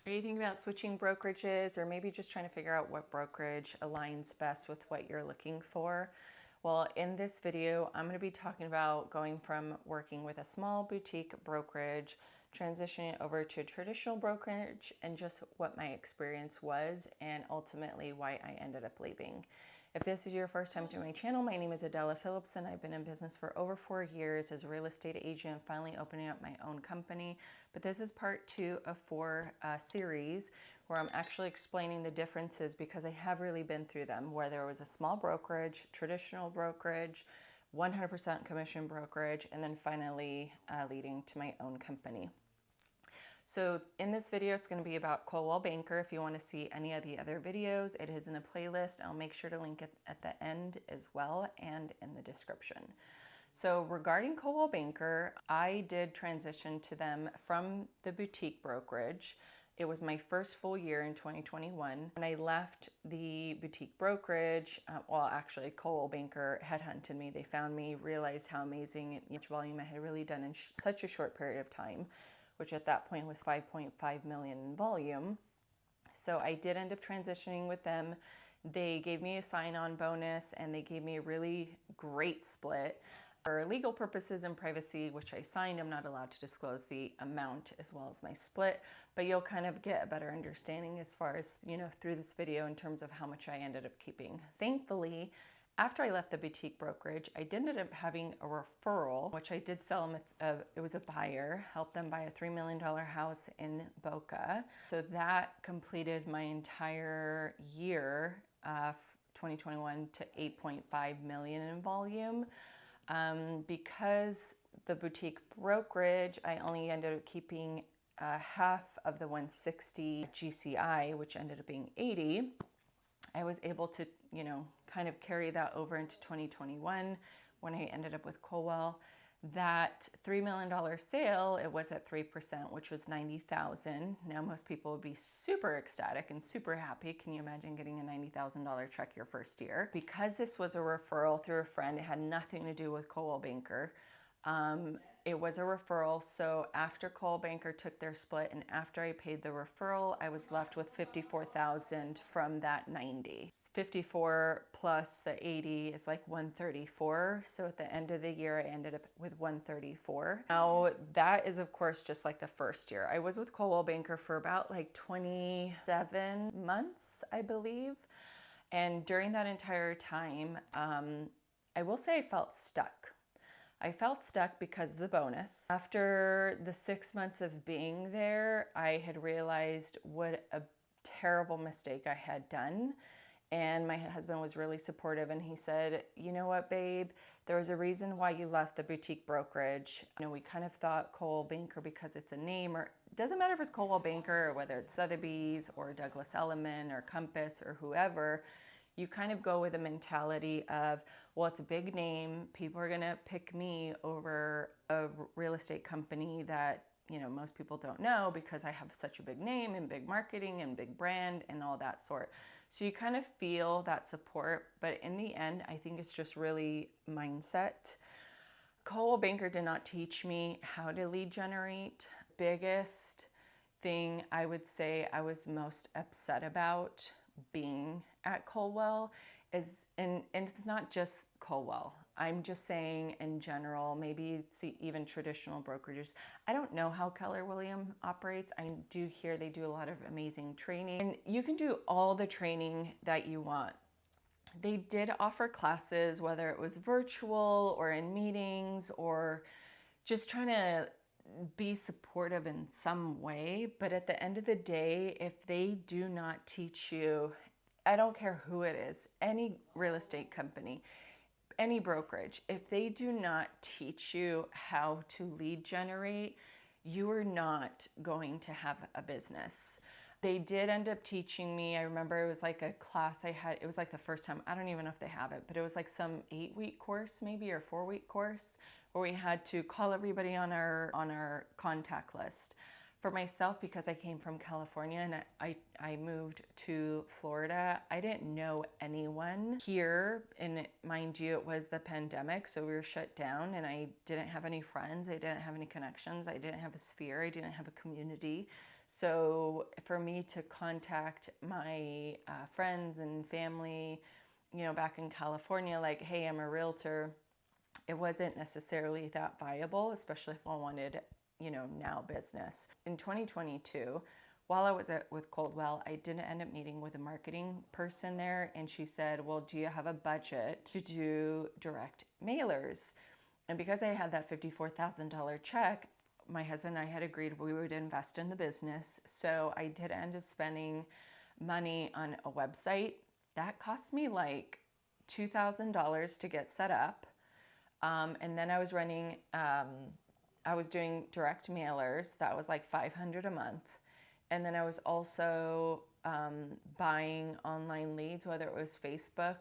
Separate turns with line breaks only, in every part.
Are you thinking about switching brokerages or maybe just trying to figure out what brokerage aligns best with what you're looking for? Well, in this video, I'm going to be talking about going from working with a small boutique brokerage, transitioning over to a traditional brokerage, and just what my experience was and ultimately why I ended up leaving. If this is your first time to my channel, my name is Adelas Phillipson. I've been in business for over 4 years as a real estate agent, finally opening up my own company. But this is part 2 of 4 series where I'm actually explaining the differences because I have really been through them, whether it was a small brokerage, traditional brokerage, 100% commission brokerage, and then finally leading to my own company. So in this video, it's going to be about Coldwell Banker. If you want to see any of the other videos, it is in a playlist. I'll make sure to link it at the end as well and in the description. So regarding Coldwell Banker, I did transition to them from the boutique brokerage. It was my first full year in 2021. When I left the boutique brokerage, actually Coldwell Banker headhunted me. They found me, realized how amazing much volume I had really done in such a short period of time, which at that point was 5.5 million in volume. So I did end up transitioning with them. They gave me a sign-on bonus and they gave me a really great split. For legal purposes and privacy, which I signed, I'm not allowed to disclose the amount as well as my split, but you'll kind of get a better understanding as far as, through this video in terms of how much I ended up keeping. Thankfully, after I left the boutique brokerage, I did end up having a referral, which I did sell them. It was a buyer, helped them buy a $3 million house in Boca. So that completed my entire year, 2021, to 8.5 million in volume. Because the boutique brokerage, I only ended up keeping half of the 160 GCI, which ended up being 80. I was able to, kind of carry that over into 2021 when I ended up with Coldwell. That $3 million sale, it was at 3%, which was 90,000. Now most people would be super ecstatic and super happy. Can you imagine getting a $90,000 check your first year? Because this was a referral through a friend, it had nothing to do with Coldwell Banker. It was a referral, so after Coldwell Banker took their split and after I paid the referral, I was left with 54,000 from that 90. 54 plus the 80 is like 134. So at the end of the year, I ended up with 134. Now that is of course just like the first year. I was with Coldwell Banker for about like 27 months, I believe. And during that entire time, I will say I felt stuck. I felt stuck because of the bonus. After the 6 months of being there, I had realized what a terrible mistake I had done. And my husband was really supportive and he said, you know what, babe, there was a reason why you left the boutique brokerage. We kind of thought Coldwell Banker because it's a name, or it doesn't matter if it's Coldwell Banker or whether it's Sotheby's or Douglas Elliman or Compass or whoever. You kind of go with a mentality of, well, it's a big name. People are going to pick me over a real estate company that, most people don't know because I have such a big name and big marketing and big brand and all that sort. So you kind of feel that support. But in the end, I think it's just really mindset. Coldwell Banker did not teach me how to lead generate. Biggest thing I would say I was most upset about being at Coldwell is, and it's not just Coldwell, I'm just saying in general, maybe it's even traditional brokerages. I don't know how Keller Williams operates. I do hear they do a lot of amazing training and you can do all the training that you want. They did offer classes, whether it was virtual or in meetings or just trying to be supportive in some way. But at the end of the day, if they do not teach you, I don't care who it is, any real estate company, any brokerage, if they do not teach you how to lead generate, you are not going to have a business. They did end up teaching me, I remember it was like a class I had, it was like the first time, I don't even know if they have it, but it was like some 8-week course maybe, or 4-week course where we had to call everybody on our contact list. For myself, because I came from California and I moved to Florida, I didn't know anyone here, and mind you, it was the pandemic, so we were shut down and I didn't have any friends, I didn't have any connections, I didn't have a sphere, I didn't have a community. So for me to contact my friends and family, back in California, like, hey, I'm a realtor, it wasn't necessarily that viable, especially if I wanted, now business. In 2022, while I was with Coldwell, I did end up meeting with a marketing person there, and she said, well, do you have a budget to do direct mailers? And because I had that $54,000 check, my husband and I had agreed we would invest in the business. So I did end up spending money on a website. That cost me like $2,000 to get set up. And then I was I was doing direct mailers. That was like $500 a month. And then I was also buying online leads, whether it was Facebook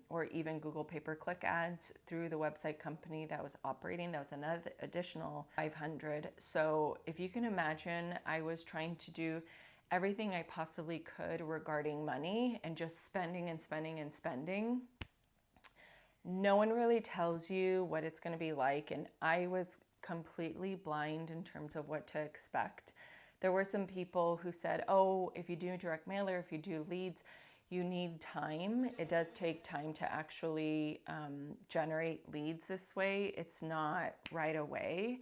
or even Google pay-per-click ads through the website company that was operating. That was another additional $500. So if you can imagine, I was trying to do everything I possibly could regarding money and just spending and spending and spending. No one really tells you what it's going to be like, and I was completely blind in terms of what to expect. There were some people who said, oh, if you do direct mailer, if you do leads, you need time. It does take time to actually generate leads this way. It's not right away.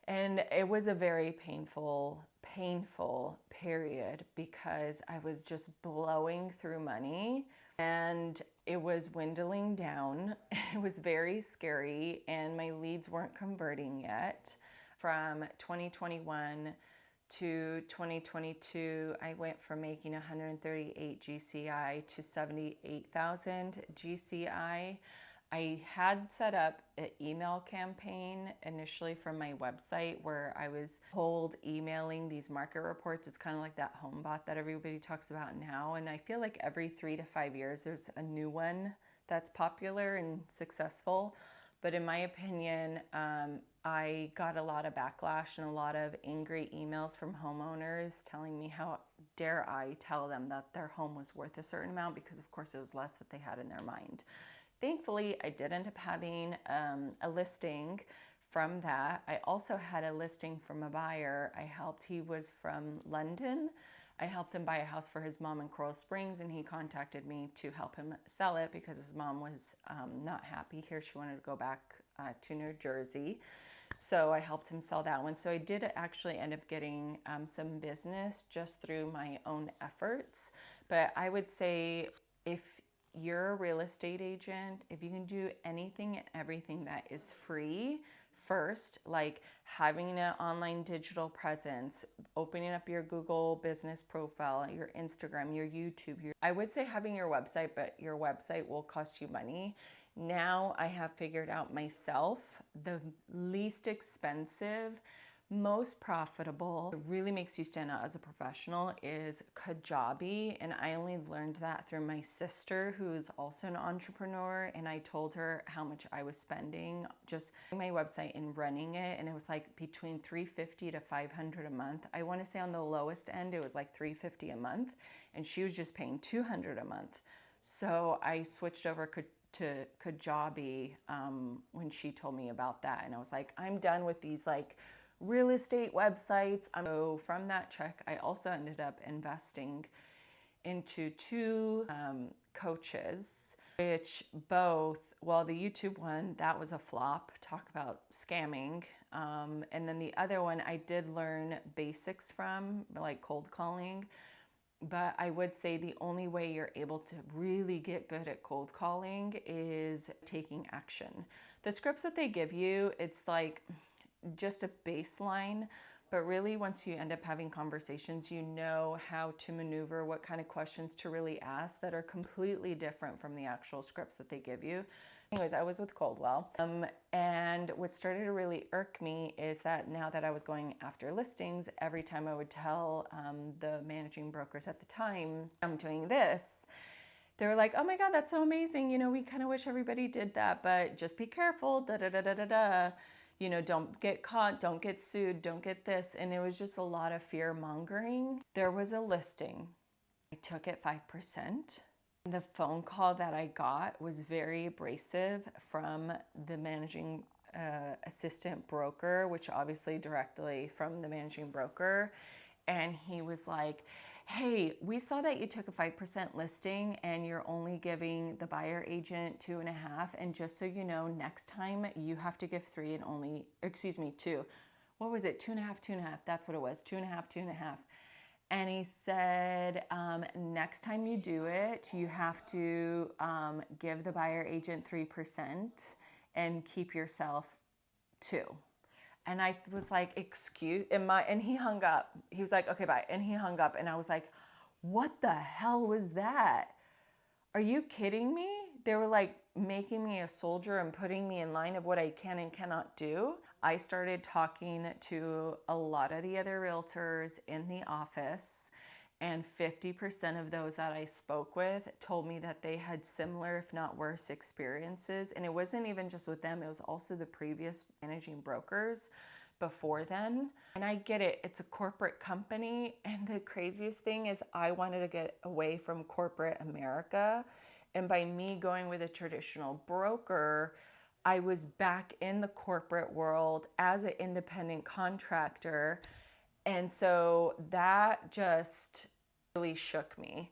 And it was a very painful period because I was just blowing through money and it was dwindling down. It was very scary and my leads weren't converting yet. From 2021 to 2022, I went from making 138 GCI to 78,000 GCI. I had set up an email campaign initially from my website where I was cold emailing these market reports. It's kind of like that home bot that everybody talks about now. And I feel like every 3 to 5 years, there's a new one that's popular and successful. But in my opinion, I got a lot of backlash and a lot of angry emails from homeowners telling me how dare I tell them that their home was worth a certain amount, because of course it was less that they had in their mind. Thankfully, I did end up having a listing from that. I also had a listing from a buyer he was from London. I helped him buy a house for his mom in Coral Springs, and he contacted me to help him sell it because his mom was not happy here. She wanted to go back to New Jersey. So I helped him sell that one. So I did actually end up getting some business just through my own efforts. But I would say if you're a real estate agent, if you can do anything and everything that is free first, like having an online digital presence, opening up your Google business profile, your Instagram, your YouTube, I would say having your website, but your website will cost you money. Now I have figured out myself the least expensive, most profitable, really makes you stand out as a professional is Kajabi. And I only learned that through my sister, who is also an entrepreneur. And I told her how much I was spending just my website and running it. And it was like between $350 to $500 a month. I want to say on the lowest end, it was like $350 a month. And she was just paying $200 a month. So I switched over to Kajabi when she told me about that. And I was like, I'm done with these like real estate websites. So from that check, I also ended up investing into 2 coaches, which both, well, the YouTube one, that was a flop. Talk about scamming. And then the other one, I did learn basics from, like cold calling. But I would say the only way you're able to really get good at cold calling is taking action. The scripts that they give you, it's like just a baseline, but really once you end up having conversations, you know how to maneuver, what kind of questions to really ask that are completely different from the actual scripts that they give you. Anyways, I was with Coldwell, and what started to really irk me is that now that I was going after listings, every time I would tell the managing brokers at the time, I'm doing this, they were like, oh my God, that's so amazing. We kind of wish everybody did that, but just be careful, da-da-da-da-da-da. Don't get caught, don't get sued, don't get this. And it was just a lot of fear mongering. There was a listing. I took it 5%. The phone call that I got was very abrasive from the managing assistant broker, which obviously directly from the managing broker. and he was like, hey, we saw that you took a 5% listing and you're only giving the buyer agent 2.5. And just so you know, next time you have to give 3 and only, excuse me, 2. What was it? 2.5, 2.5. That's what it was. 2.5, 2.5. And he said, next time you do it, you have to give the buyer agent 3% and keep yourself 2. And I was like, excuse, and he hung up. He was like, okay, bye. And he hung up. And I was like, what the hell was that? Are you kidding me? They were like making me a soldier and putting me in line of what I can and cannot do. I started talking to a lot of the other realtors in the office, and 50% of those that I spoke with told me that they had similar, if not worse, experiences. And it wasn't even just with them, it was also the previous managing brokers before then. And I get it, it's a corporate company. And the craziest thing is I wanted to get away from corporate America. And by me going with a traditional broker, I was back in the corporate world as an independent contractor. And so that just really shook me.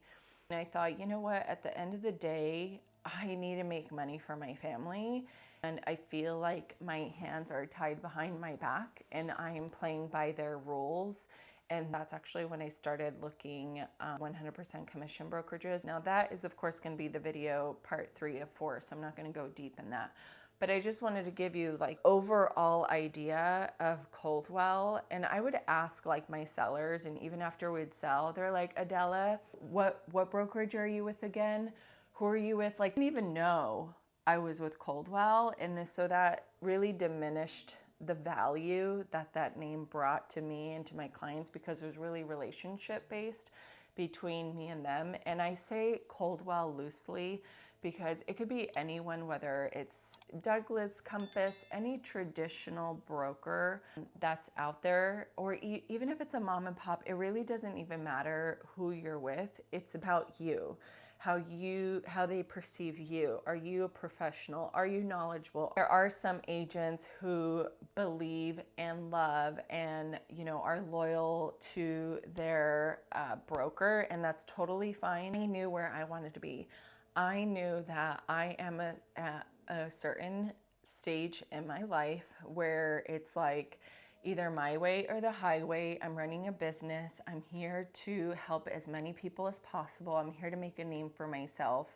And I thought, you know what, at the end of the day, I need to make money for my family. And I feel like my hands are tied behind my back and I am playing by their rules. And that's actually when I started looking 100% commission brokerages. Now that is of course going to be the video part 3 of 4, so I'm not going to go deep in that. But I just wanted to give you like overall idea of Coldwell. And I would ask like my sellers, and even after we'd sell, they're like, Adela, what brokerage are you with again? Who are you with? Like, I didn't even know I was with Coldwell. And so that really diminished the value that that name brought to me and to my clients, because it was really relationship based between me and them. And I say Coldwell loosely because it could be anyone, whether it's Douglas, Compass, any traditional broker that's out there, or even if it's a mom and pop, it really doesn't even matter who you're with. It's about you, how they perceive you. Are you a professional? Are you knowledgeable? There are some agents who believe and love and, you know, are loyal to their broker, and that's totally fine. I knew where I wanted to be. I knew that I am at a certain stage in my life where it's like either my way or the highway. I'm running a business. I'm here to help as many people as possible. I'm here to make a name for myself.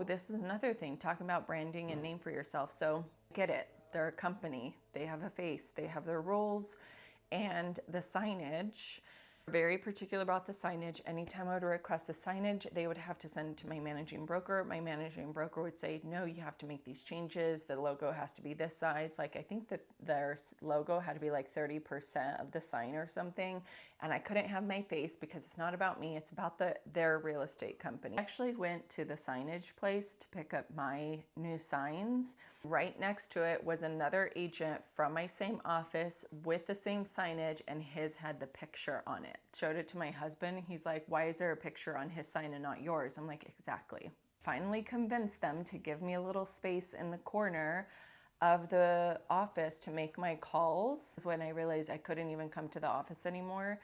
This is another thing, talking about branding and name for yourself. So get it. They're a company. They have a face. They have their rules and the signage. Very particular about the signage. Anytime I would request the signage, they would have to send it to my managing broker. My managing broker would say, no, you have to make these changes. The logo has to be this size. Like, I think that their logo had to be like 30% of the sign or something. And I couldn't have my face because it's not about me. It's about their real estate company. I actually went to the signage place to pick up my new signs. Right next to it was another agent from my same office with the same signage, and his had the picture on it. Showed it to my husband. He's like, why is there a picture on his sign and not yours? I'm like, exactly. Finally convinced them to give me a little space in the corner of the office to make my calls. When I realized I couldn't even come to the office anymore,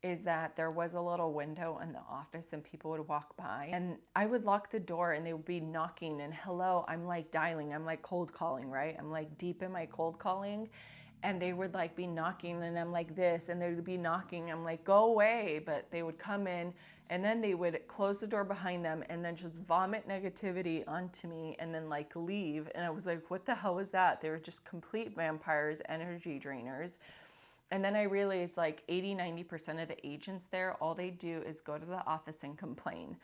is that there was a little window in the office and people would walk by and I would lock the door and they would be knocking, and hello, I'm like dialing, I'm like cold calling, right? I'm like deep in my cold calling, and they would like be knocking and I'm like this, and they would be knocking, I'm like, go away. But they would come in and then they would close the door behind them and then just vomit negativity onto me and then like leave. And I was like, what the hell was that? They were just complete vampires, energy drainers. And then I realized like 80-90% of the agents there, all they do is go to the office and complain.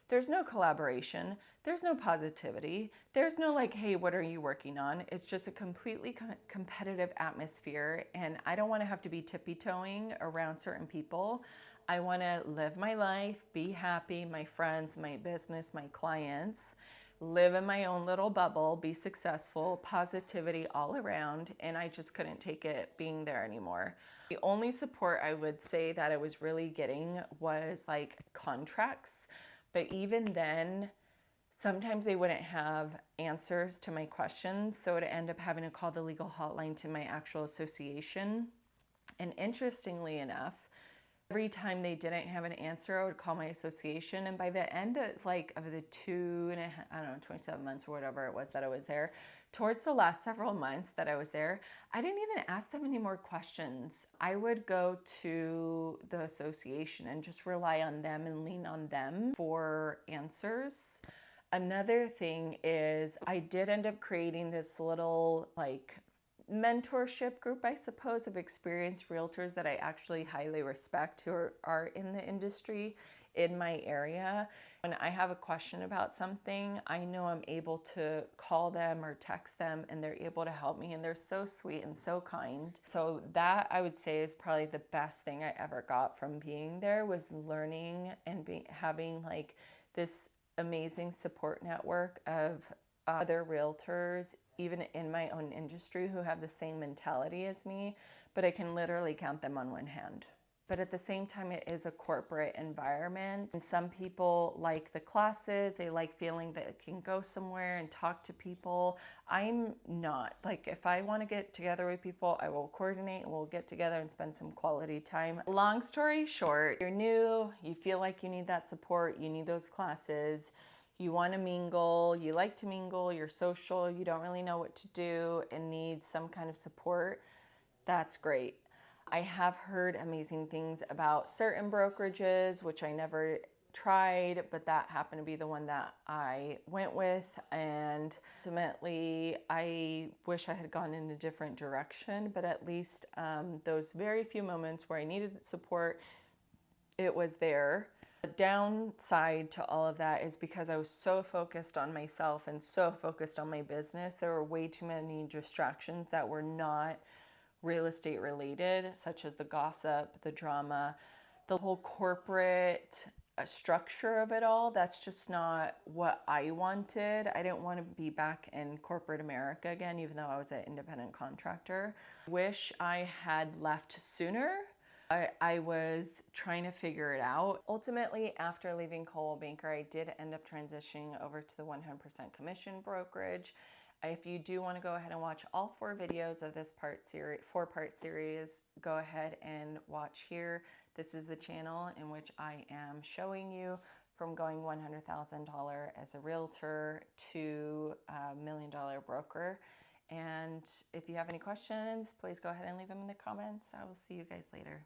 There's no collaboration. There's no positivity. There's no like, hey, what are you working on? It's just a completely competitive atmosphere. And I don't want to have to be tippy-toeing around certain people. I want to live my life, be happy, my friends, my business, my clients, live in my own little bubble, be successful, positivity all around. And I just couldn't take it being there anymore. The only support I would say that I was really getting was like contracts. But even then, sometimes they wouldn't have answers to my questions. So I'd end up having to call the legal hotline to my actual association. And interestingly enough, Every time they didn't have an answer, I would call my association. And by the end of the 27 months or whatever it was that I was there, towards the last several months that I was there, I didn't even ask them any more questions. I would go to the association and just rely on them and lean on them for answers. Another thing is I did end up creating this little mentorship group, I suppose, of experienced realtors that I actually highly respect who are in the industry in my area. When I have a question about something, I know I'm able to call them or text them and they're able to help me, and they're so sweet and so kind. So that, I would say, is probably the best thing I ever got from being there, was learning and having this amazing support network of other realtors, even in my own industry, who have the same mentality as me, but I can literally count them on one hand. But at the same time, it is a corporate environment. And some people like the classes, they like feeling that they can go somewhere and talk to people. I'm not. If I want to get together with people, I will coordinate and we'll get together and spend some quality time. Long story short, you're new, you feel like you need that support, you need those classes. You want to mingle, you like to mingle, you're social, you don't really know what to do and need some kind of support. That's great. I have heard amazing things about certain brokerages, which I never tried, but that happened to be the one that I went with. And ultimately, I wish I had gone in a different direction, but at least those very few moments where I needed support, it was there. The downside to all of that is because I was so focused on myself and so focused on my business, there were way too many distractions that were not real estate related, such as the gossip, the drama, the whole corporate structure of it all. That's just not what I wanted. I didn't want to be back in corporate America again, even though I was an independent contractor. Wish I had left sooner. I was trying to figure it out. Ultimately, after leaving Coldwell Banker, I did end up transitioning over to the 100% commission brokerage. If you do want to go ahead and watch all 4 videos of this 4-part series, go ahead and watch here. This is the channel in which I am showing you from going $100,000 as a realtor to a $1 million broker. And if you have any questions, please go ahead and leave them in the comments. I will see you guys later.